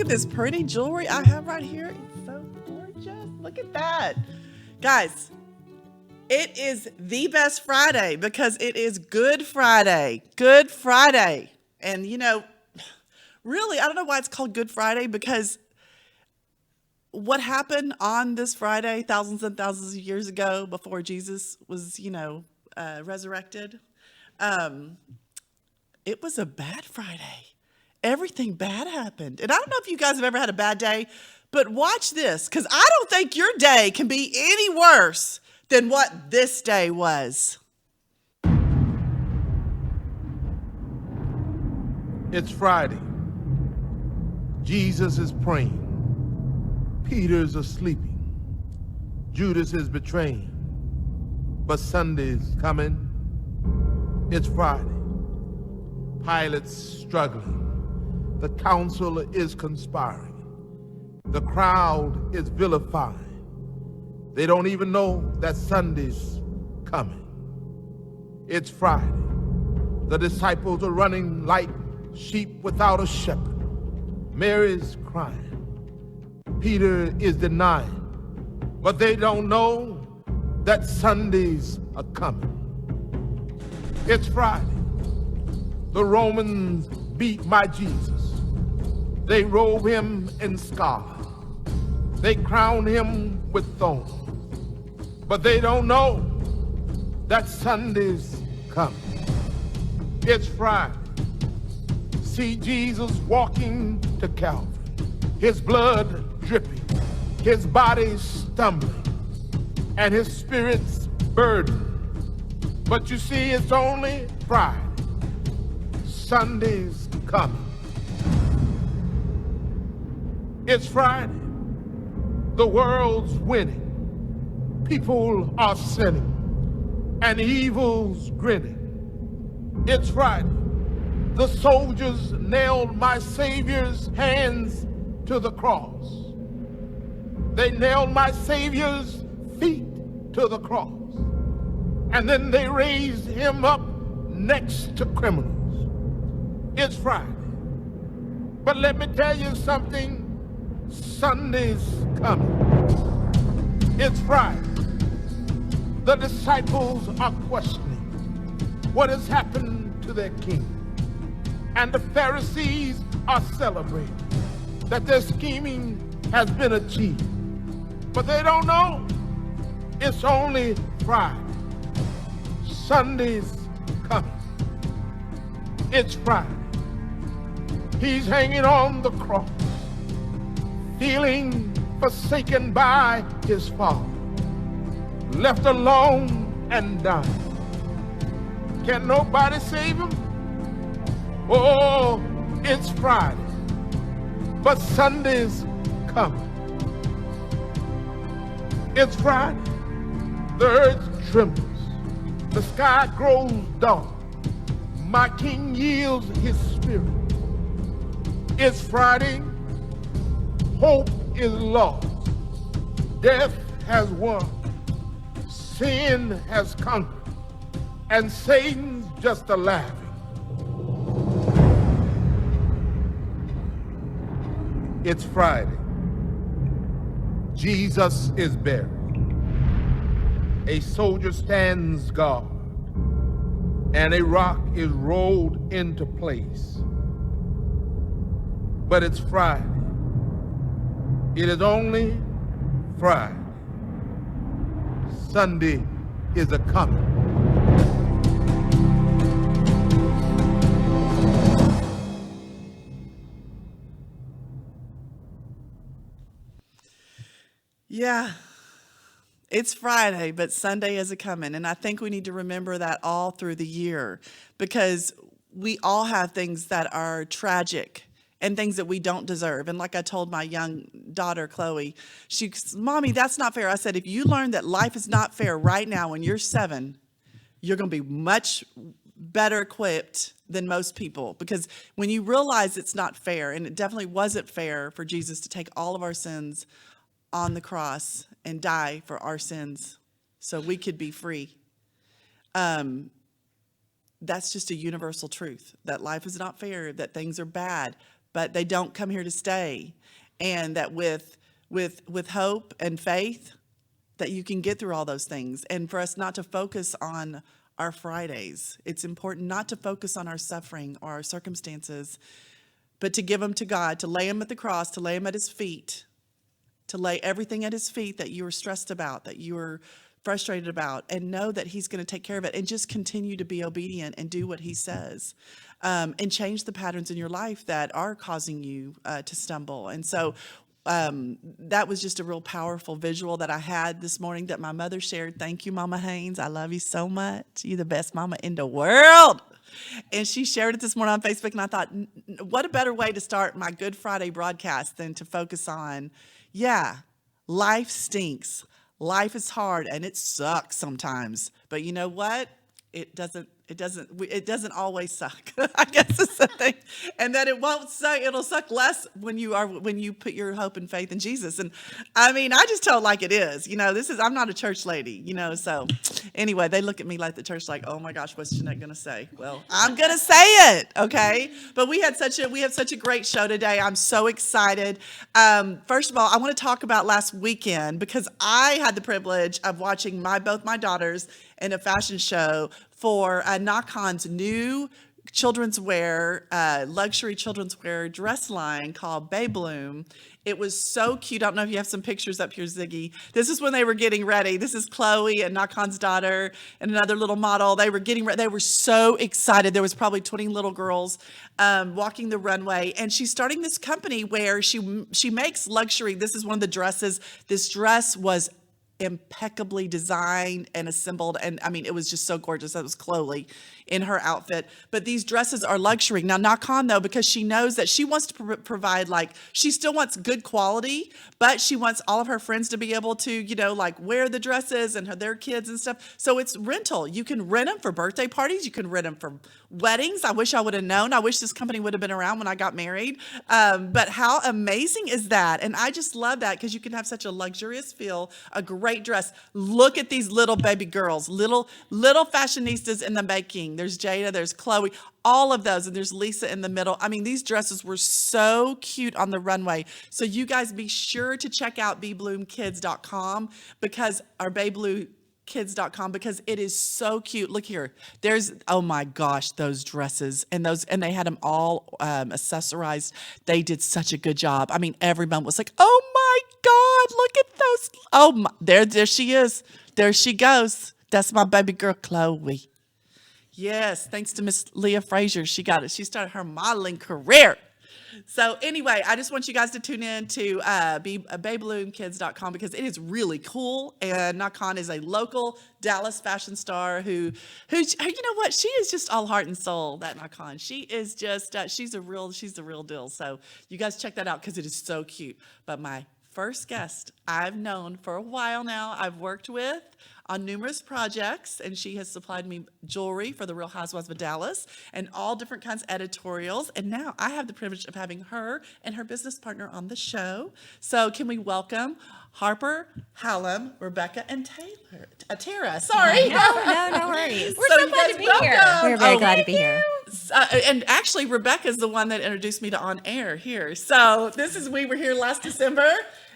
look at this pretty jewelry I have right here. It's so gorgeous. Look at that. Guys, it is the best Friday because it is Good Friday. Good Friday. And really, I don't know why it's called Good Friday because what happened on this Friday, thousands and thousands of years ago before Jesus was, resurrected, um, it was a bad Friday. Everything bad happened. And I don't know if you guys have ever had a bad day, but watch this because I don't think your day can be any worse than what this day was. It's Friday. Jesus is praying. Peter's sleeping. Judas is betraying. But Sunday's coming. It's Friday. Pilate's struggling. The council is conspiring. The crowd is vilifying. They don't even know that Sunday's coming. It's Friday. The disciples are running like sheep without a shepherd. Mary's crying. Peter is denying. But they don't know that Sundays are coming. It's Friday. The Romans beat my Jesus. They robe him in scarlet. They crown him with thorns. But they don't know that Sunday's coming. It's Friday. See Jesus walking to Calvary. His blood dripping. His body stumbling. And his spirit's burdened. But you see, it's only Friday. Sunday's coming. It's Friday. The world's winning. People are sinning. And evil's grinning. It's Friday. The soldiers nailed my Savior's hands to the cross. They nailed my Savior's feet to the cross. And then they raised him up next to criminals. It's Friday. But let me tell you something. Sunday's coming. It's Friday. The disciples are questioning what has happened to their king. And the Pharisees are celebrating that their scheming has been achieved. But they don't know it's only Friday. Sunday's coming. It's Friday. He's hanging on the cross, feeling forsaken by his Father, left alone and dying. Can nobody save him? Oh, it's Friday, but Sunday's coming. It's Friday. The earth trembles. The sky grows dark. My King yields his spirit. It's Friday. Hope is lost. Death has won. Sin has conquered. And Satan's just a laughing. It's Friday. Jesus is buried. A soldier stands guard, and a rock is rolled into place. But it's Friday. It is only Friday. Sunday is a coming. Yeah, it's Friday, but Sunday is a coming. And I think we need to remember that all through the year because we all have things that are tragic and things that we don't deserve. And like I told my young daughter, Chloe, she goes, Mommy, that's not fair. I said, if you learn that life is not fair right now when you're 7, you're going to be much better equipped than most people. Because when you realize it's not fair, and it definitely wasn't fair for Jesus to take all of our sins on the cross and die for our sins so we could be free. That's just a universal truth, that life is not fair, that things are bad. but they don't come here to stay. And that with hope and faith, that you can get through all those things. And for us not to focus on our Fridays. It's important not to focus on our suffering or our circumstances, but to give them to God, to lay them at the cross, to lay them at his feet, to lay everything at his feet that you were stressed about, that you were frustrated about, and know that he's going to take care of it, and just continue to be obedient and do what he says, and change the patterns in your life that are causing you to stumble. And so that was just a real powerful visual that I had this morning that my mother shared. Thank you, Mama Haynes. I love you so much. You're the best mama in the world. And she shared it this morning on Facebook, and I thought, what a better way to start my Good Friday broadcast than to focus on, yeah, life stinks. Life is hard, and it sucks sometimes. But you know what? It doesn't always suck. I guess it's the thing. And that it won't suck. It'll suck less when you put your hope and faith in Jesus. And I mean, I just tell it like it is. I'm not a church lady, so anyway, they look at me like the church, like, oh my gosh, what's Jeanette gonna say? Well, I'm gonna say it, okay? But we have such a great show today. I'm so excited. First of all, I want to talk about last weekend, because I had the privilege of watching both my daughters in a fashion show for Nakon's new children's wear, luxury children's wear dress line called Bay Bloom. It was so cute. I don't know if you have some pictures up here, Ziggy. This is when they were getting ready. This is Chloe and Nakon's daughter and another little model. They were getting ready. They were so excited. There was probably 20 little girls walking the runway. And she's starting this company where she makes luxury. This is one of the dresses. This dress was impeccably designed and assembled, and I mean, it was just so gorgeous. That was Chloe in her outfit. But these dresses are luxury. Now, Nakon, though, because she knows that she wants to provide, she still wants good quality, but she wants all of her friends to be able to, wear the dresses, and their kids and stuff. So it's rental. You can rent them for birthday parties. You can rent them for weddings. I wish I would have known. I wish this company would have been around when I got married. But how amazing is that? And I just love that, because you can have such a luxurious feel, a great dress. Look at these little baby girls, little fashionistas in the making. There's Jada, there's Chloe, all of those, and there's Lisa in the middle. I mean, these dresses were so cute on the runway. So you guys be sure to check out BeBloomKids.com, because because it is so cute. Look here. Oh my gosh, those dresses and they had them all accessorized. They did such a good job. I mean, everyone was like, oh my God, look at those. Oh my, there she is. There she goes. That's my baby girl, Chloe. Yes, thanks to Miss Leah Frazier. She got it. She started her modeling career. So anyway, I just want you guys to tune in to BeBloomKids.com, because it is really cool. And Nakon is a local Dallas fashion star who you know what? She is just all heart and soul, that Nakon. She is just, she's the real deal. So you guys check that out, because it is so cute. But my first guest I've known for a while now, I've worked with on numerous projects, and she has supplied me jewelry for the Real Housewives of Dallas and all different kinds of editorials. And now I have the privilege of having her and her business partner on the show. So can we welcome Harper, Hallam, Rebecca, and Tara. Sorry. No worries. We're so glad to be here. We're very glad to be here. And actually, Rebecca's the one that introduced me to On Air here. So we were here last December,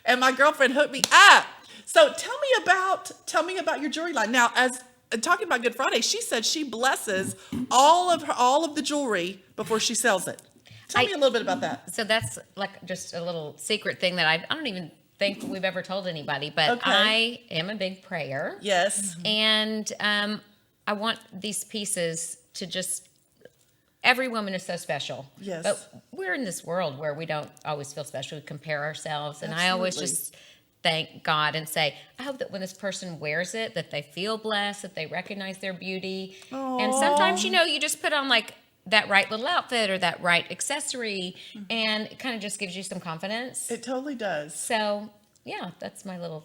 and my girlfriend hooked me up. So tell me about your jewelry line. Now, as talking about Good Friday, she said she blesses all of the jewelry before she sells it. Tell me a little bit about that. So that's like just a little secret thing that I don't even think we've ever told anybody, but Okay. I am a big prayer. Yes. And I want these pieces to just, every woman is so special. Yes. But we're in this world where we don't always feel special. We compare ourselves. And I always Absolutely. just thank God and say, I hope that when this person wears it, that they feel blessed, that they recognize their beauty. And sometimes, you just put on like that right little outfit or that right accessory, and it kind of just gives you some confidence. It totally does. So yeah, that's my little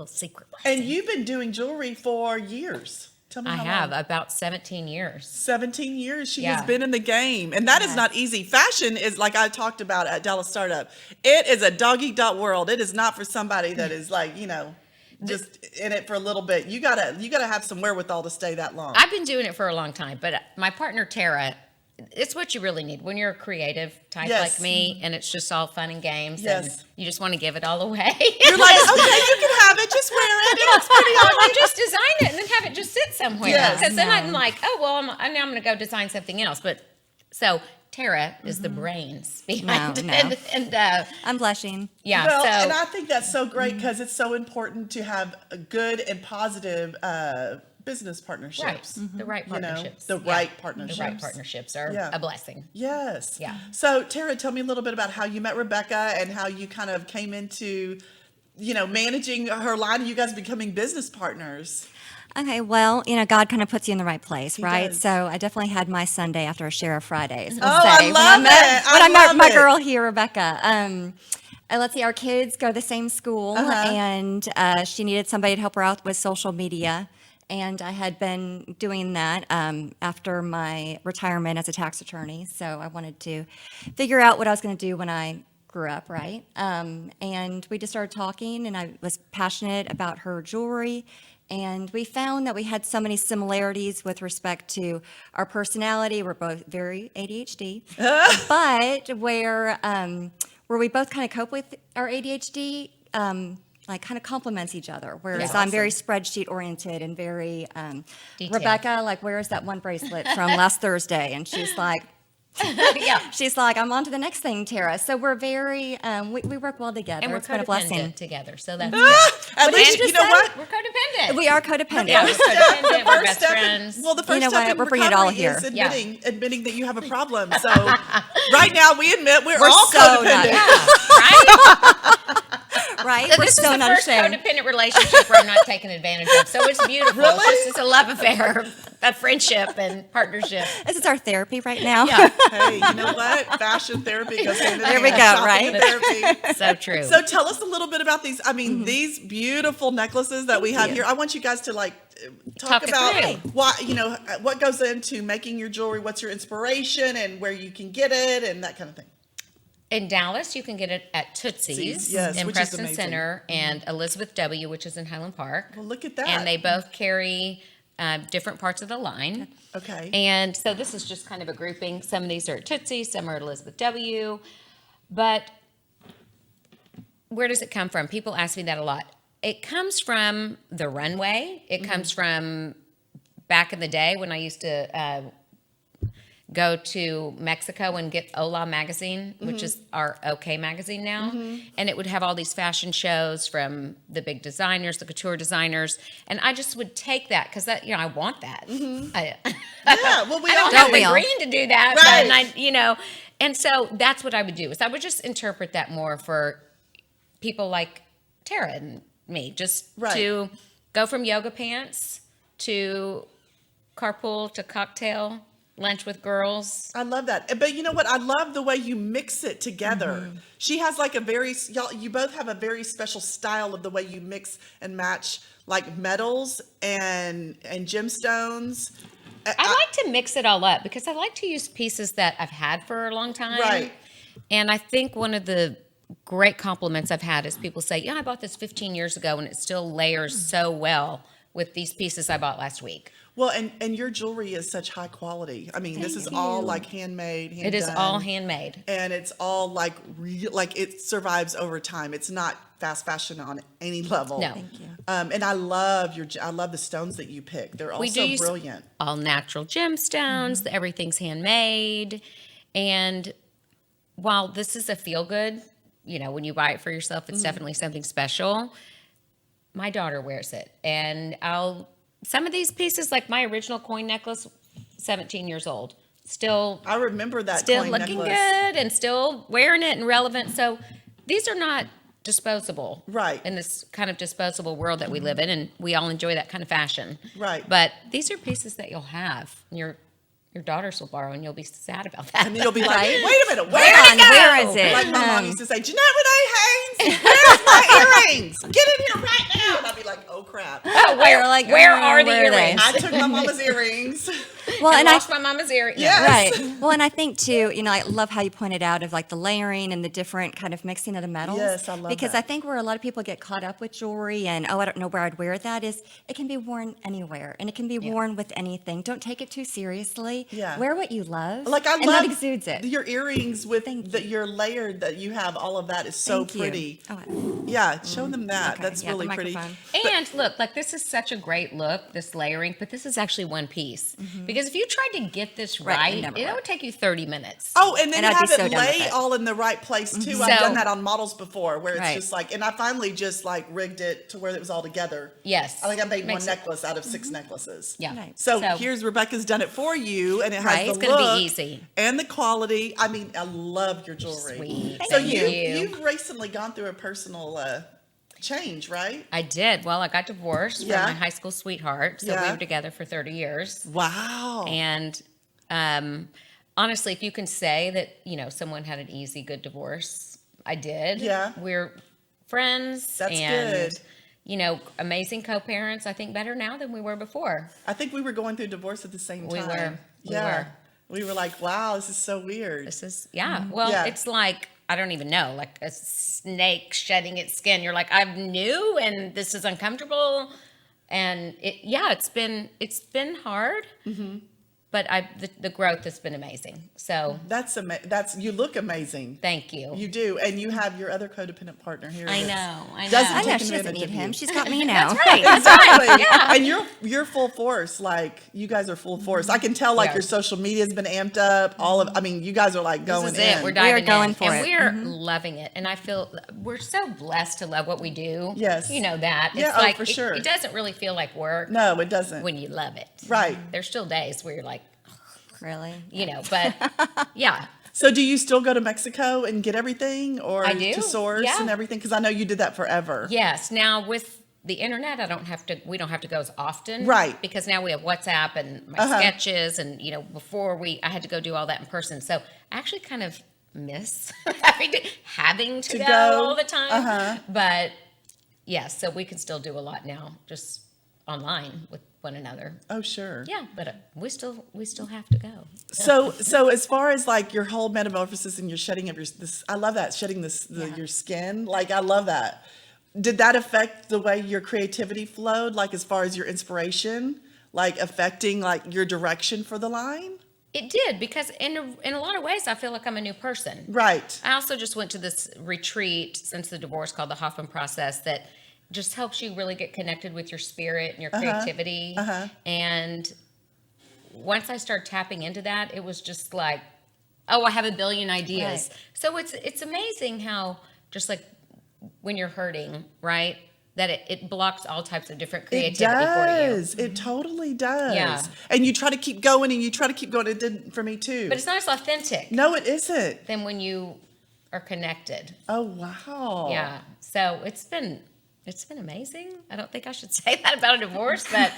secret And blessing. you've been doing jewelry for years. Tell me I how have long. about 17 years. 17 years she Yeah. has been in the game, and that is Yeah. not easy. Fashion is, like I talked about at Dallas Startup, it is a dog-eat-dog world. It is not for somebody that is like, just in it for a little bit. You gotta have some wherewithal to stay that long. I've been doing it for a long time, but my partner Tara, it's what you really need when you're a creative type Yes. like me, and it's just all fun and games, Yes. and you just want to give it all away. You're like, okay, you can have it. Just wear it. It's pretty Or ugly. just design it and then have it just sit somewhere. Yes. Because then I'm like, oh, well, now I'm going to go design something else. But so Tara is the brains behind No, it. no. And I'm blushing. yeah, Well, so and I think that's so great because it's so important to have a good and positive business partnerships. right, the right You know, partnerships. the Yeah. right partnerships. The right partnerships are Yeah. a blessing. Yes. Yeah. So Tara, tell me a little bit about how you met Rebecca and how you kind of came into, managing her line and you guys becoming business partners. Okay, well, God kind of puts you in the right place, right? does. So I definitely had my Sunday after a share of Fridays. Oh, I love it. When I met love my it. girl here, Rebecca. And let's see, our kids go to the same school, and she needed somebody to help her out with social media. And I had been doing that after my retirement as a tax attorney. So I wanted to figure out what I was going to do when I grew up, right? And we just started talking, and I was passionate about her jewelry. And we found that we had so many similarities with respect to our personality. We're both very ADHD, but where we both kind of cope with our ADHD, like kind of complements each other. Whereas I'm very spreadsheet oriented and very Detailed. Rebecca, like, where's that one bracelet from last Thursday? And she's like, Yeah. she's like, I'm on to the next thing, Tara. So we're very, we work well together. And we're It's been a blessing. codependent together. So that's good. At least, did you you know say? what? We're codependent. We are codependent. Yeah, we're codependent. We're best step friends. well, the first know step what? in We're bringing it all recovery is here. admitting that you have a problem. So right now we admit we're all so codependent. not. right? Right? So We're this is so the not first ashamed. codependent relationship where I'm not taken advantage of. So it's beautiful. Really? It's a love affair, a friendship and partnership. This is our therapy right now. Yeah. Hey, you know what? Fashion therapy goes hand in There we hand. go, Shopping and therapy. So true. So tell us a little bit about these. I mean, these beautiful necklaces that we have you. here. I want you guys to talk Talk it about through. what goes into making your jewelry. What's your inspiration and where you can get it and that kind of thing. In Dallas, you can get it at Tootsie's Yes, in which is Preston amazing. Center and Elizabeth W., which is in Highland Park. Well, look at that. And they both carry different parts of the line. Okay. And so this is just kind of a grouping. Some of these are at Tootsie, some are at Elizabeth W. But where does it come from? People ask me that a lot. It comes from the runway. It comes from back in the day when I used to go to Mexico and get Hola magazine, which is our OK magazine now. And it would have all these fashion shows from the big designers, the couture designers. And I just would take that because I want that. Yeah, well, we I all don't have we the all? green to do that. Right. But and so that's what I would do is I would just interpret that more for people like Tara and me, just Right. to go from yoga pants to carpool to cocktail, lunch with girls. I love that. But you know what? I love the way you mix it together. Mm-hmm. She has you both have a very special style of the way you mix and match like metals and gemstones. I like to mix it all up because I like to use pieces that I've had for a long time. Right. And I think one of the great compliments I've had is people say, I bought this 15 years ago and it still layers so well with these pieces I bought last week. Well, and your jewelry is such high quality. I mean, this is all like handmade, It is hand all done, handmade. and it's all like it survives over time. It's not fast fashion on any level. No. Thank you. And I love the stones that you pick. They're We do also use brilliant. all natural gemstones. Everything's handmade. And while this is a feel good, when you buy it for yourself, it's definitely something special. My daughter wears it. And some of these pieces, like my original coin necklace, 17 years old, still I remember that still coin looking necklace. good and still wearing it and relevant. So these are not disposable. Right. In this kind of disposable world that we live in, and we all enjoy that kind of fashion. Right. But these are pieces that you'll have. Your daughters will borrow, and you'll be sad about that. And then you'll be like, Right? wait a minute, Where is it? Like my mom used to say, Jeanette Renee Haynes, where's my earrings? Get in here right now. And I'd be like, oh crap. Oh, You're like, where "Oh, are the where are they?" earrings? I took my mama's earrings. Well, and and lost my mama's earring. No. Yes. Right. Well, and I think too, I love how you pointed out of like the layering and the different kind of mixing of the metals. Yes, I love because that. I think where a lot of people get caught up with jewelry and I don't know where I'd wear that is it can be worn anywhere and it can be worn with anything. Don't take it too seriously. Yeah. Wear what you love. Like I and love that exudes it. your earrings with Thank your layered that you have. All of that is so Thank you. pretty. Oh, Yeah, show them that. okay. That's Yeah, the really pretty. microphone. And look, like this is such a great look, this layering, but this is actually one piece. Because if you tried to get this Right, right, it never it would worked. take you 30 minutes. Oh, and then And I'd have be it so done with lay it. all in the right place too. So- I've done that on models before, where it's Right. just like, and I finally just like rigged it to where it was all together. Yes. I think I made one Makes it- necklace out of 6 necklaces. Yeah. Right. So, here's Rebecca's done it for you, and it has Right. the It's gonna be look easy. and the quality. I mean, I love your jewelry. Sweet. So Thank you. you've recently gone through a personal change, right? I did. Well, I got divorced Yeah. from my high school sweetheart. So we Yeah. were together for 30 years. Wow. And honestly, if you can say that, someone had an easy, good divorce, I did. Yeah. We're friends. That's and, good. Amazing co-parents, I think better now than we were before. I think we were going through divorce at the same We time. were. We Yeah. were. We were like, wow, this is so weird. This is, well, Yeah. it's like, I don't even know, like a snake shedding its skin. You're like, I'm new and this is uncomfortable. And it's been hard, but the growth has been amazing. So That's you look amazing. thank you. You do, and you have your other codependent partner here. I that's- know. I know. Doesn't I know take she doesn't advantage need of him. you. She's got me now. Exactly. And you're full force. Like you guys are full force. I can tell. Like Yeah. your social media has been amped up. You guys are like going This is it. in. We're diving going in, for and it. we're loving it. And I feel we're so blessed to love what we do. Yes. You know that. Yeah, It's oh, like, for sure. It doesn't really feel like work No, it doesn't. when you love it. Right. There's still days where you're like, Really? but yeah. So do you still go to Mexico and get everything, or I do, to source yeah. and everything? Because I know you did that forever. Yes. Now with the internet, we don't have to go as often. Right. Because now we have WhatsApp and my sketches and, before I had to go do all that in person. So I actually kind of miss having to go all the time. But yes, so we can still do a lot now, just online with one another. Oh, sure. Yeah, but we still have to go. So as far as like your whole metamorphosis and your shedding of I love that, shedding your skin. Like I love that. Did that affect the way your creativity flowed? Like as far as your inspiration, like affecting like your direction for the line? It did, because in a lot of ways I feel like I'm a new person. Right. I also just went to this retreat since the divorce called the Hoffman Process that just helps you really get connected with your spirit and your creativity. And once I started tapping into that, it was just like, oh, I have a billion ideas. Right. So it's amazing how just like when you're hurting, right, that it blocks all types of different It creativity for you. does. It totally does. Yeah. And you try to keep going and you try to keep going. It did for me too. But it's not as authentic No, it isn't. than when you are connected. Oh, wow. Yeah. So it's been amazing. I don't think I should say that about a divorce, but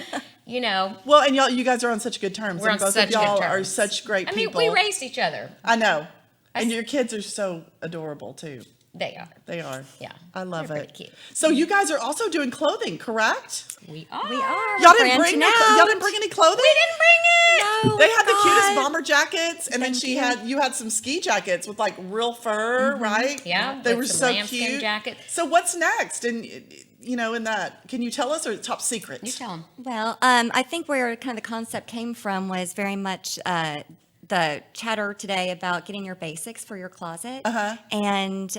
Well, and you guys are on such good terms. we're and on both such of y'all good are terms. such great I mean, people. we raised each other. I know. And your kids are so adorable too. They are. They are. Yeah. I love They're it. pretty cute. So you guys are also doing clothing, correct? We are. We are. Y'all We're didn't bring branching y'all out. didn't bring any clothing? We didn't bring it. No, They had the God. cutest bomber jackets, and then Thank you. you had some ski jackets with like real fur, right? Yeah, they with were some so lambskin cute. jackets. So what's next? And in that, can you tell us, or top secret? You tell them. Well, I think where kind of the concept came from was very much the chatter today about getting your basics for your closet. And,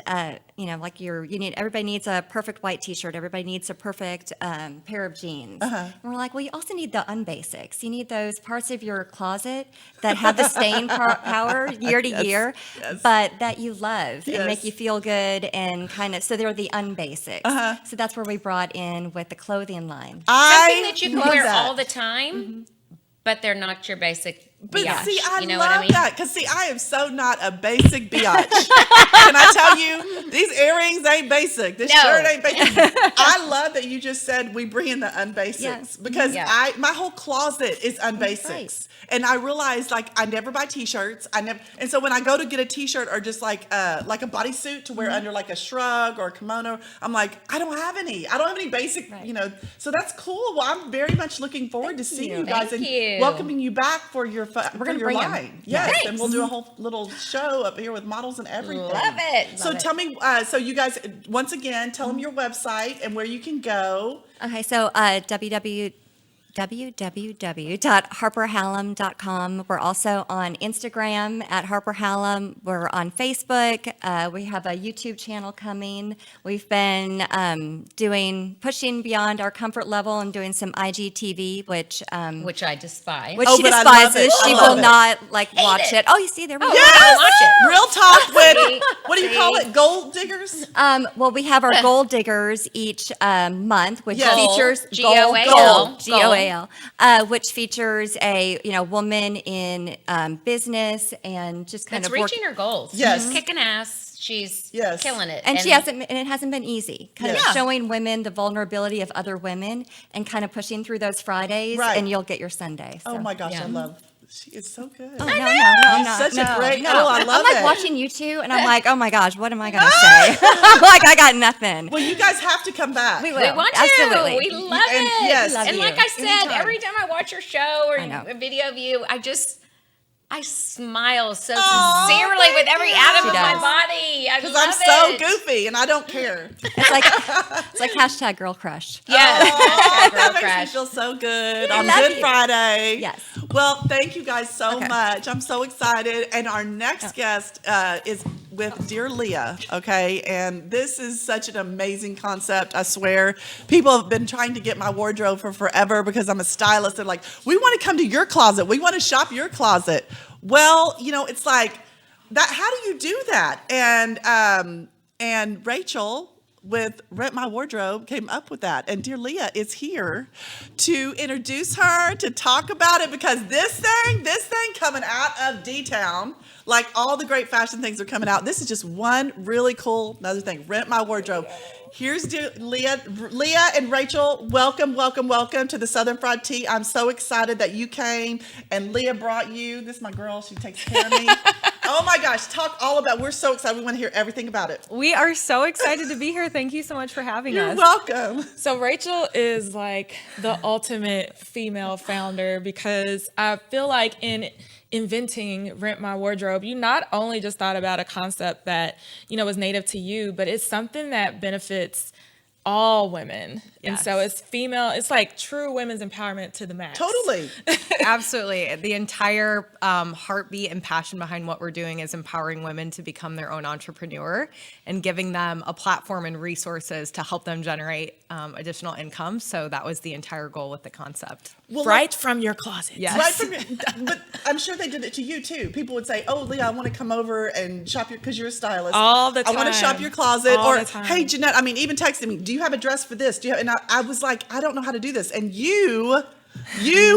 like everybody needs a perfect white t-shirt. Everybody needs a perfect pair of jeans. And we're like, well, you also need the unbasics. You need those parts of your closet that have the staying power year to year, but that you love and make Yes. you feel good and kind of, so they're the unbasics. So that's where we brought in with the clothing line. Something that you can love wear that. all the time, but they're not your basic But biatch. see, I you know love what I mean? that because see, I am so not a basic biatch. Can I tell you, these earrings ain't basic. This No. shirt ain't basic. I love that you just said we bring in the unbasics Yes. because Yeah. my whole closet is unbasics, right. and I realized like I never buy T-shirts. And so when I go to get a T-shirt or just like a bodysuit to wear under like a shrug or a kimono, I'm like, I don't have any. I don't have any basic, Right. you know. So that's cool. Well, I'm very much looking forward to seeing you guys Thank and you. welcoming you back for your We're gonna your bring 'em. line. Yes, Thanks. and we'll do a whole little show up here with models and everything. Love it. So Love it. tell me, so you guys, once again, tell them your website and where you can go. Okay, so www.harperhallam.com. We're also on Instagram at Harper Hallam. We're on Facebook. We have a YouTube channel coming. We've been pushing beyond our comfort level and doing some IGTV, which Which I despise. she but I love despises. it. I She love will it. not watch it. it. Oh, you see, there we go. Yes! watch it. Real talk with, See? what do you call it? Gold diggers? Well, we have our gold diggers each month, which Yes. features Goal. GOAL, which features a woman in business and just kind That's of reaching her goals. Yes. She's kicking ass. She's Yes. killing it. and it hasn't been easy. Kind Yeah. of showing women the vulnerability of other women and kind of pushing through those Fridays, Right. and you'll get your Sunday. So. Oh my gosh, Yeah. I love. She is so good. Oh, no, You're such a great. no. Oh, I love I'm like it. watching you two, and I'm like, oh my gosh, what am I gonna say? I'm like, I got nothing. Well, you guys have to come back. We we will. want Absolutely. to. We love And it. yes. Love and you. like I said, Anytime. every time I watch your show or I know. a video of you, I smile so Aw, sincerely with every thank atom you. of She my does. body. I Because love I'm so it. goofy and I don't care. It's like hashtag girl crush. Yes. Oh, Girl that makes me crush. feel so good on love Good you. Friday. Yes. Well, thank you guys so Okay. much. I'm so excited. And our next guest is with Dear Leah, okay? And this is such an amazing concept, I swear. People have been trying to get my wardrobe for forever because I'm a stylist. They're like, we want to come to your closet. We want to shop your closet. Well, you know, it's like that. How do you do that? And Rachel with Rent My Wardrobe came up with that. And Dear Leah is here to introduce her, to talk about it, because this thing coming out of D-Town, like all the great fashion things are coming out. This is just one really cool another thing. Rent My Wardrobe. Here's Dear Leah. Leah and Rachel, welcome to the Southern Fried Tea. I'm so excited that you came and Leah brought you. This is my girl. She takes care of me. Oh my gosh, talk all about. We're so excited. We want to hear everything about it. We are so excited to be here. Thank you so much for having You're us. welcome. So Rachel is like the ultimate female founder because I feel like in inventing Rent My Wardrobe, you not only just thought about a concept that, you know, was native to you, but it's something that benefits all women. And so it's female, it's like true women's empowerment to the max. Totally. Absolutely. The entire heartbeat and passion behind what we're doing is empowering women to become their own entrepreneur and giving them a platform and resources to help them generate additional income. So that was the entire goal with the concept. Well, Right from your closet. Yes. Right from your, but I'm sure they did it to you too. People would say, "Oh, Leah, I want to come over and shop your because you're a stylist. All the I want to shop time. your closet." All or, the time. "Hey, Jeanette, I mean, even texting me, do you have a dress for this? Do you?" Have, and I was like, "I don't know how to do this." And you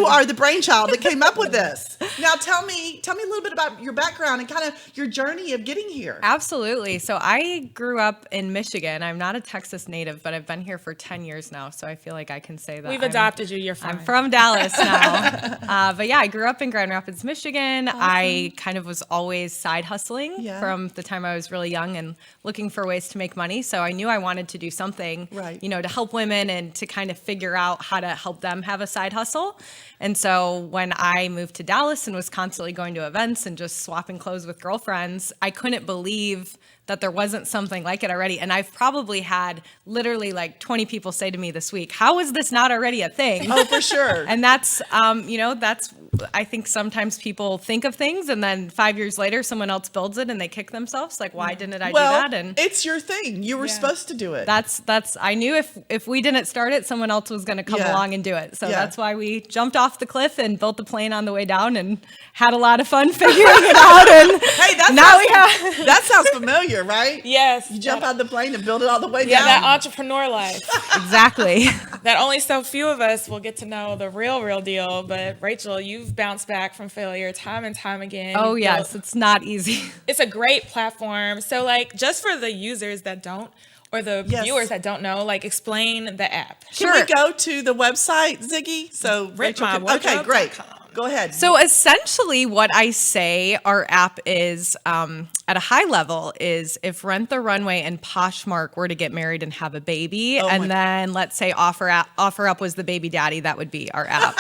are the brainchild that came up with this. Now, tell me a little bit about your background and kind of your journey of getting here. Absolutely. So I grew up in Michigan. I'm not a Texas native, but I've been here for 10 years now. So I feel like I can say that We've adopted you. You're fine. I'm from Dallas now. But yeah, I grew up in Grand Rapids, Michigan. I kind of was always side hustling from the time I was really young and looking for ways to make money. So I knew I wanted to do something, you know, to help women and to kind of figure out how to help them have a side hustle. And so when I moved to Dallas and was constantly going to events and just swapping clothes with girlfriends, I couldn't believe that there wasn't something like it already. And I've probably had literally like 20 people say to me this week, how is this not already a thing? Oh, for sure. And that's, you know, that's, I think sometimes people think of things and then 5 years later, someone else builds it and they kick themselves. Like, why didn't I do that? And it's your thing. You were supposed to do it. that's, I knew if we didn't start it, someone else was going to come along and do it. So that's why we jumped off the cliff and built the plane on the way down and had a lot of fun figuring it out. And Hey, now we have. that sounds familiar. easier, right? Yes. You jump out of the plane and build it all the way Yeah, down. that entrepreneur life. Exactly. That only so few of us will get to know the real deal. But Rachel, you've bounced back from failure time and time again. Oh, You've yes. built- It's not easy. It's a great platform. So like, just for the users that don't, or the Yes. viewers that don't know, like explain the app. Can we go to the website, Ziggy? So Rachel can, okay, great. Go ahead. So essentially what I say our app is at a high level is if Rent the Runway and Poshmark were to get married and have a baby, and then let's say Offer Up was the baby daddy, that would be our app.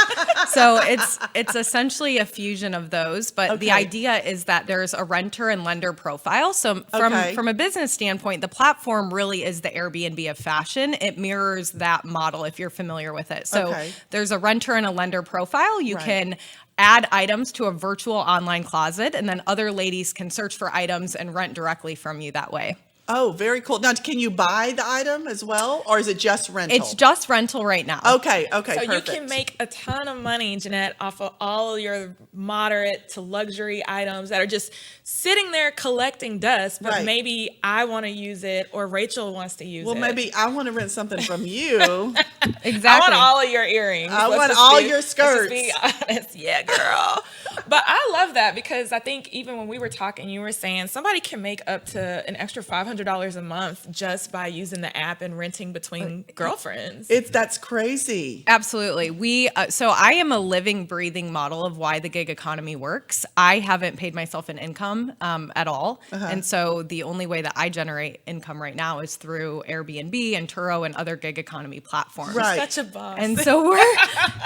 So it's essentially a fusion of those, but the idea is that there's a renter and lender profile. So from a business standpoint, the platform really is the Airbnb of fashion. It mirrors that model if you're familiar with it. So there's a renter and a lender profile. You can add items to a virtual online closet, and then other ladies can search for items and rent directly from you that way. Oh, very cool. Now, can you buy the item as well, or is it just rental? It's just rental right now. Okay, So perfect. you can make a ton of money, Jeanette, off of all your moderate to luxury items that are just sitting there collecting dust, but maybe I want to use it or Rachel wants to use it. Well, maybe I want to rent something from you. Exactly. I want all of your earrings. I want all your skirts. Let's just be honest. Yeah, girl. But I love that because I think even when we were talking, you were saying somebody can make up to an extra $500 a month just by using the app and renting between girlfriends. That's crazy. Absolutely. So I am a living, breathing model of why the gig economy works. I haven't paid myself an income at all. And so the only way that I generate income right now is through Airbnb and Turo and other gig economy platforms. Right. Such a boss. And so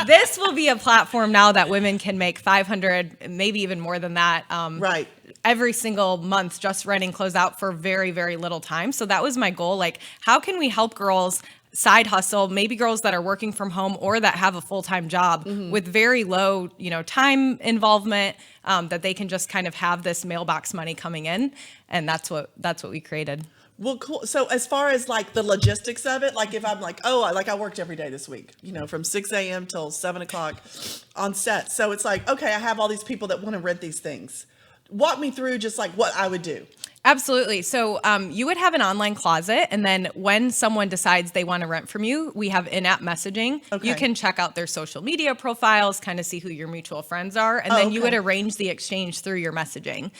this will be a platform now that women can make 500, maybe even more than that. Right. Every single month, just renting clothes out for very, very little time. So that was my goal. Like, how can we help girls side hustle, maybe girls that are working from home or that have a full-time job with very low, time involvement, that they can just kind of have this mailbox money coming in. And that's what we created. Well, cool. So as far as like the logistics of it, like if I'm like, I worked every day this week, from 6 a.m. till 7 o'clock on set. So it's like, okay, I have all these people that want to rent these things. Walk me through just like what I would do. Absolutely. So you would have an online closet, and then when someone decides they want to rent from you, we have in-app messaging. Okay. You can check out their social media profiles, kind of see who your mutual friends are, and then you would arrange the exchange through your messaging.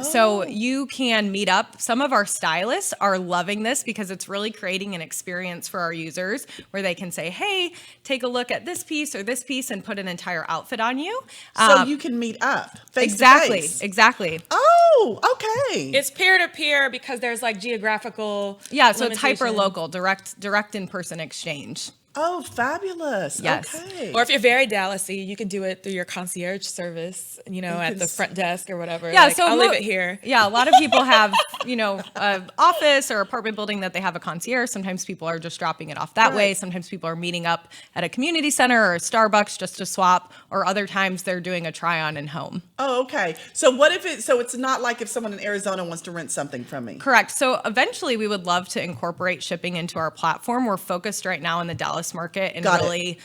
So you can meet up. Some of our stylists are loving this because it's really creating an experience for our users where they can say, hey, take a look at this piece or this piece and put an entire outfit on you. So you can meet up face to face. Exactly. Oh, okay. It's peer-to-peer because there's like geographical So it's limitations. hyper-local, direct in-person exchange. Oh, fabulous. Yes. Okay. Or if you're very Dallasy, you can do it through your concierge service, at the front desk or whatever. Yeah, Like, so I'll leave it here. Yeah, a lot of people have, an office or apartment building that they have a concierge. Sometimes people are just dropping it off that way. Sometimes people are meeting up at a community center or a Starbucks just to swap, or other times they're doing a try-on in home. Oh, okay. So what if it's not like if someone in Arizona wants to rent something from me? Correct. So eventually we would love to incorporate shipping into our platform. We're focused right now in the Dallas market and really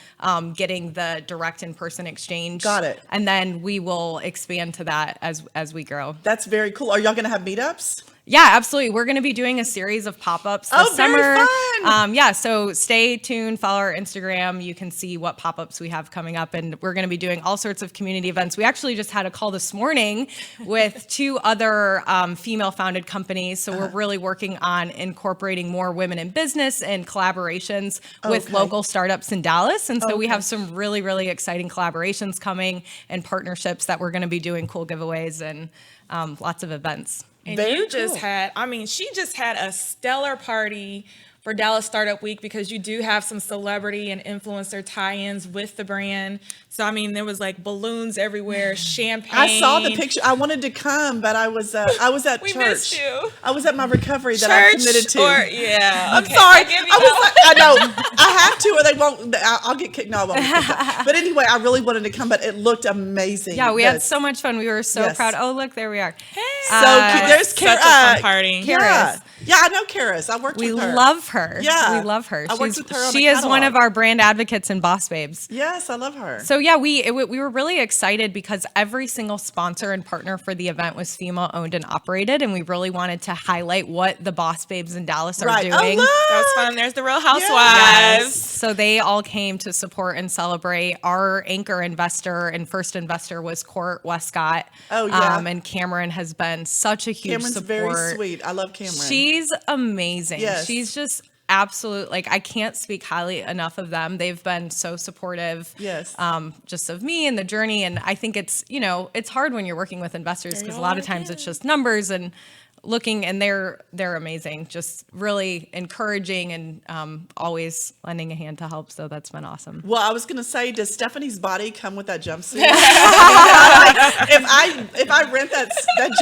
getting the direct in-person exchange. Got it. And then we will expand to that as we grow. That's very cool. Are y'all going to have meetups? Yeah, absolutely. We're going to be doing a series of pop-ups this summer. Very fun. So stay tuned, follow our Instagram. You can see what pop-ups we have coming up, and we're going to be doing all sorts of community events. We actually just had a call this morning with 2 other female-founded companies. So we're really working on incorporating more women in business and collaborations with local startups in Dallas. And so we have some really, really exciting collaborations coming and partnerships that we're going to be doing cool giveaways and lots of events. And Very you just cool. she just had a stellar party for Dallas Startup Week because you do have some celebrity and influencer tie-ins with the brand. So, there was like balloons everywhere, champagne. I saw the picture. I wanted to come, but I was at We church. missed you. I was at my recovery that I committed to. I'm Sorry. I know. I have to, or they won't. I'll get kicked. No, I won't. Get kicked out. But anyway, I really wanted to come, but it looked amazing. Yeah, we had so much fun. We were so proud. Oh, look, there we are. So there's such a fun party. Yeah. Yeah, I know Karis. I worked We with her. love her. Yeah. We love her. I worked with her on She the is one catalog. of our brand advocates in Boss Babes. Yes, I love her. So yeah, we were really excited because every single sponsor and partner for the event was female owned and operated, and we really wanted to highlight what the Boss Babes in Dallas are Right. doing. Oh, look. That was fun. There's the Real Housewives. Yes. So they all came to support and celebrate. Our anchor investor and first investor was Court Westcott. Oh, yeah. And Cameron has been such a huge Cameron's support. very sweet. I love Cameron. She's amazing. Yes. She's just absolute. Like, I can't speak highly enough of them. They've been so supportive. Yes. Just of me and the journey. And I think it's, it's hard when you're working with investors because a lot of times it's just numbers and looking, and they're amazing, just really encouraging and always lending a hand to help. So that's been awesome. Well, I was gonna say, does Stephanie's body come with that jumpsuit? Like, if I rent that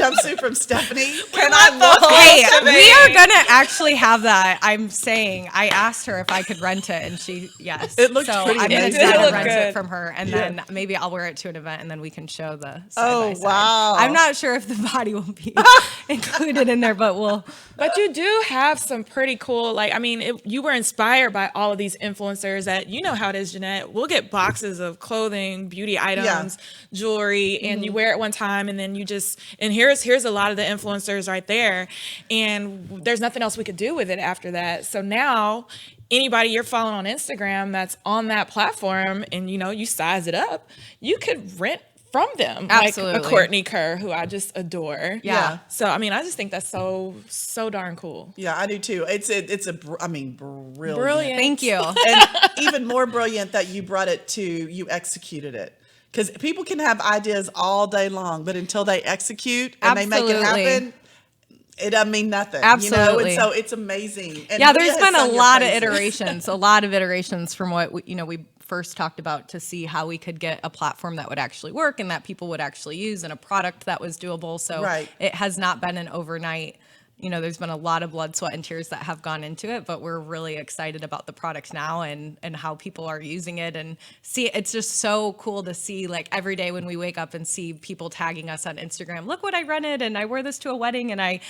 jumpsuit from Stephanie, can I look? Hey, we are gonna actually have that. I'm saying, I asked her if I could rent it, and yes. It looked so pretty I'm gonna amazing. try It to looked rent good. it from her, and then maybe I'll wear it to an event, and then we can show the side Oh, by side. wow. I'm not sure if the body will be included in there, but we'll. But you do have some pretty cool, you were inspired by all of these influencers that, you know how it is, Jeanette. We'll get boxes of clothing, beauty items, jewelry, and you wear it one time, and then here's a lot of the influencers right there, and there's nothing else we could do with it after that. So now, anybody you're following on Instagram that's on that platform, and you size it up, you could rent from them. Absolutely. Like a Courtney Kerr, who I just adore. Yeah. So, I just think that's so darn cool. Yeah, I do too. It's brilliant. Brilliant. Thank you. And even more brilliant that you you executed it. Because people can have ideas all day long, but until they execute and they make it Absolutely. happen, it doesn't mean nothing. Absolutely. And so it's amazing. And Yeah, Leah there's has been a sung your lot of praises. a lot of iterations from what we first talked about to see how we could get a platform that would actually work and that people would actually use, and a product that was doable. So Right. it has not been an overnight. There's been a lot of blood, sweat, and tears that have gone into it, but we're really excited about the product now and how people are using it. And it's just so cool to see, like, every day when we wake up and see people tagging us on Instagram, look what I rented, and I wear this to a wedding, and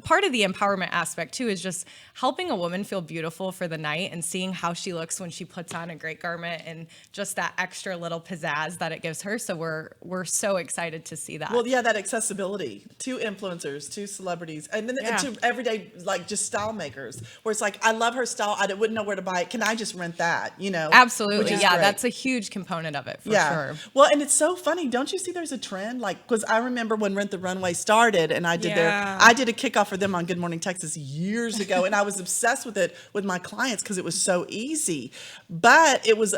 part of the empowerment aspect too is just helping a woman feel beautiful for the night and seeing how she looks when she puts on a great garment and just that extra little pizzazz that it gives her. So we're so excited to see that. Well, yeah, that accessibility to influencers, to celebrities, and then to everyday, like, just style makers, where it's like, I love her style. I wouldn't know where to buy it. Can I just rent that? Absolutely. Which is Yeah, great. that's a huge component of it for sure. Well, and it's so funny. Don't you see there's a trend? Like, because I remember when Rent the Runway started, and I did a kickoff for them on Good Morning Texas years ago, and I was obsessed with it with my clients because it was so easy. But it was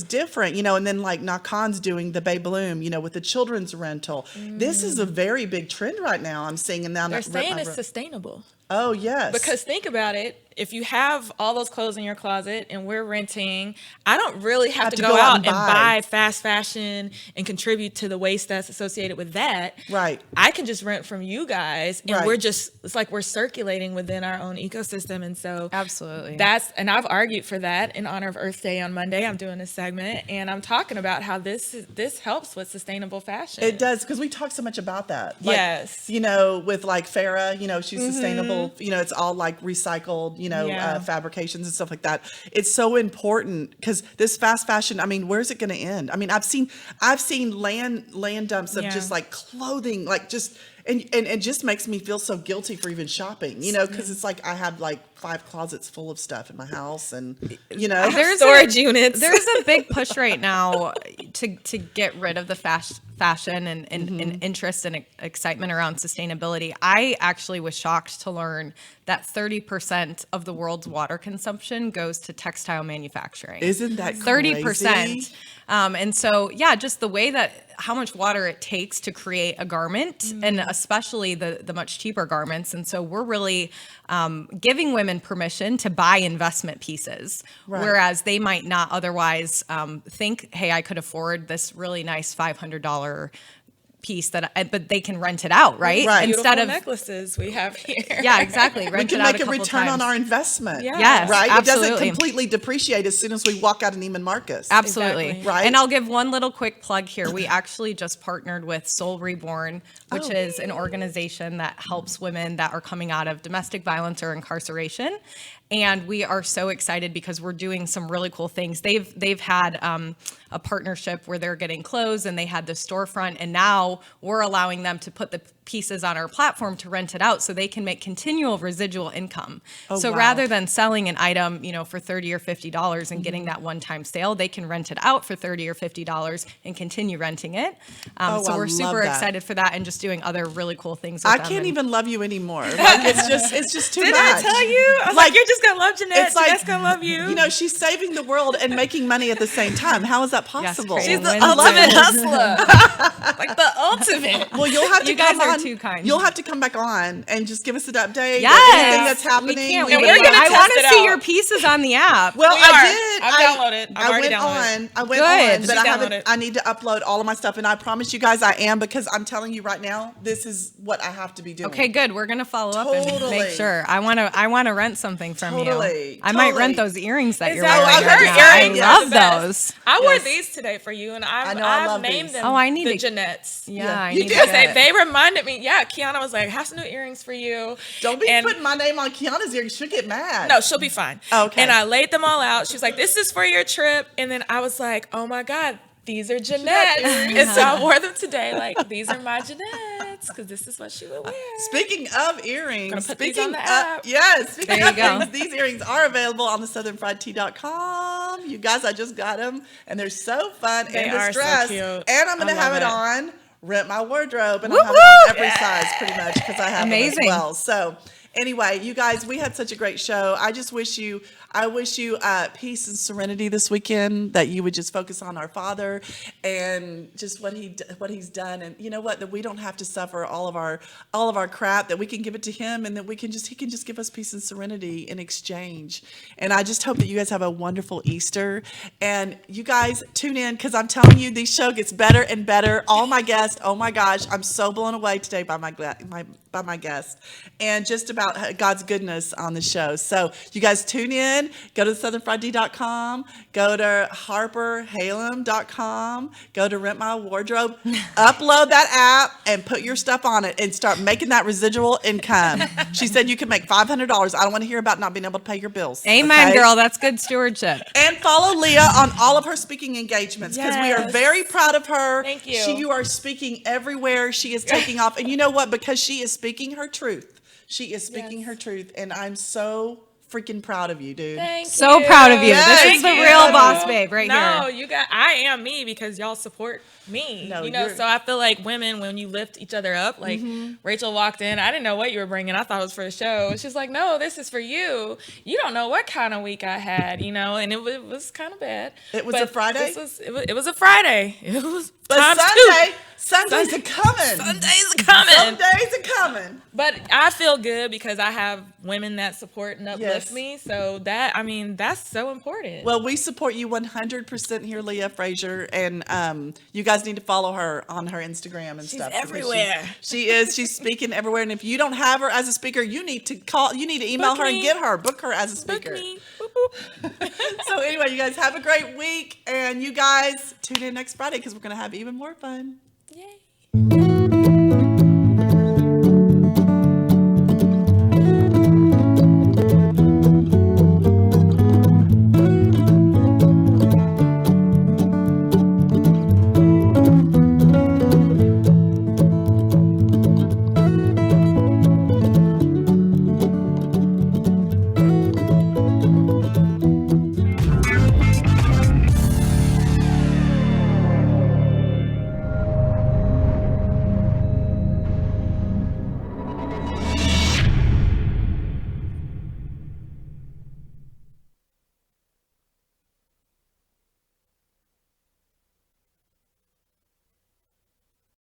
different, and then like Nakan's doing the Babe Bloom, with the children's rental. This is a very big trend right now. I'm seeing, and now They're saying it's sustainable. Oh, yes. Because think about it. If you have all those clothes in your closet and we're renting, I don't really have to go out and buy fast fashion and contribute to the waste that's associated with that. Right. I can just rent from you guys, and it's like we're circulating within our own ecosystem. And so Absolutely. and I've argued for that in honor of Earth Day on Monday. I'm doing a segment, and I'm talking about how this helps with sustainable fashion. It does, because we talk so much about that. Like, Yes. With like Farrah, she's sustainable. It's all like recycled, fabrications and stuff like that. It's so important because this fast fashion, where's it going to end? I've seen land dumps of just like clothing, like just, and it just makes me feel so guilty for even shopping, because it's like I have like 5 closets full of stuff in my house, and There's storage units. There's a big push right now to get rid of the fashion and interest and excitement around sustainability. I actually was shocked to learn that 30% of the world's water consumption goes to textile manufacturing. Isn't that crazy? 30%. And so, just the way how much water it takes to create a garment, and especially the much cheaper garments. And so we're really giving women permission to buy investment pieces, whereas they might not otherwise think, hey, I could afford this really nice $500 piece but they can rent it out, right? Right. Beautiful Instead of necklaces we have here. yeah, exactly. We Rent can it out make a a couple return times. on our investment. Yeah. Yes, Right? absolutely. It doesn't completely depreciate as soon as we walk out of Neiman Marcus. Absolutely. Exactly. Right. And I'll give one little quick plug here. We actually just partnered with Soul Reborn, which is an organization that helps women that are coming out of domestic violence or incarceration. And we are so excited because we're doing some really cool things. They've had a partnership where they're getting clothes and they had the storefront, and now we're allowing them to put the pieces on our platform to rent it out so they can make continual residual income. So wow. rather than selling an item, for $30 or $50 and getting that one-time sale, they can rent it out for $30 or $50 and continue renting it. Oh, So I we're love super that. excited for that and just doing other really cool things with I them. can't And- even love you anymore. Like, it's just too Did much. I tell you? I was like, you're just gonna love Jeanette. It's like, Jeanette's gonna love you. You know, she's saving the world and making money at the same time. How is that possible? crazy. She's the Wins ultimate win. hustler. Like the ultimate. Well, you'll have to You guys come are on. too kind. You'll have to come back on and just give us an update. Yes. of anything that's happening. We can't We wait. would we're love- gonna I test want it to see out. your pieces on the app. Well, We I are. did. I've downloaded. I've I already went downloaded. on. I went Good. on, but I She haven't. downloaded. I need to upload all of my stuff, and I promise you guys, I am, because I'm telling you right now, this is what I have to be doing. Okay, good. We're gonna follow up and Totally. make sure. I want to rent something from Totally. you. I might Totally. rent those earrings that you're Exactly. wearing I heard right now. I earrings are the love best. those. I wore Yes. these today for you, and I know, I I've love named these. them Oh, I need the to- Jeanettes. Yeah, I You need did. to Because get they reminded me, Kiana was like, have some new earrings for you. Don't be And- putting my name on Kiana's earrings. She'll get mad. No, she'll be fine. Okay. And I laid them all out. She was like, this is for your trip. And then I was like, oh my God, these are Jeanette's. And so I wore them today. Like, these are my Jeanette's, because this is what she would wear. Speaking of earrings, Gonna put these speaking on the of, app. yes, speaking There you of go. earrings, these earrings are available on the southernfriedtea.com. You guys, I just got them, and they're so fun They and are so distressed. cute. And I'm going I to have love it it. on Rent My Wardrobe, and Woo I'll have it on woo! every size pretty much, because I have Amazing. them as well. So anyway, you guys, we had such a great show. I wish you peace and serenity this weekend, that you would just focus on our Father and just what he's done, and you know what, that we don't have to suffer all of our crap, that we can give it to him, and that he can just give us peace and serenity in exchange. And I just hope that you guys have a wonderful Easter, and you guys tune in, because I'm telling you, this show gets better and better. All my guests, oh my gosh, I'm so blown away today by my guest, and just about God's goodness on the show. So you guys tune in. Go to southernfriedtea.com, go to harperhalem.com, go to Rent My Wardrobe, upload that app and put your stuff on it and start making that residual income. She said you can make $500. I don't want to hear about not being able to pay your bills. Amen, okay? girl. That's good stewardship. And follow Leah on all of her speaking engagements, because we are Yes. very proud of her. Thank you. You are speaking everywhere. She is taking off. And you know what? Because she is speaking her truth. She is speaking her truth. And I'm so freaking proud of you, dude. Thank So you. proud of you. Yes. This is the Thank real you. boss babe right No, here. you got. I am me because y'all support me. No, you know, you're- so I feel like women, when you lift each other up, like Rachel walked in, I didn't know what you were bringing. I thought it was for the show. She's like, no, this is for you. You don't know what kind of week I had, and it was kind of bad. It was But a Friday? It was a Friday. It was But times Sundays are coming. Sundays are coming. Sundays are coming. But I feel good because I have women that support and uplift Yes. me. So that's so important. Well, we support you 100% here, Leah Frazier, and you guys need to follow her on her Instagram and stuff. because everywhere. She's speaking everywhere, and if you don't have her as a speaker, you need to email Book her and me. get her, book her as a Book speaker. me. Boop, boop. So anyway, you guys have a great week, and you guys tune in next Friday, because we're going to have even more fun. Yay.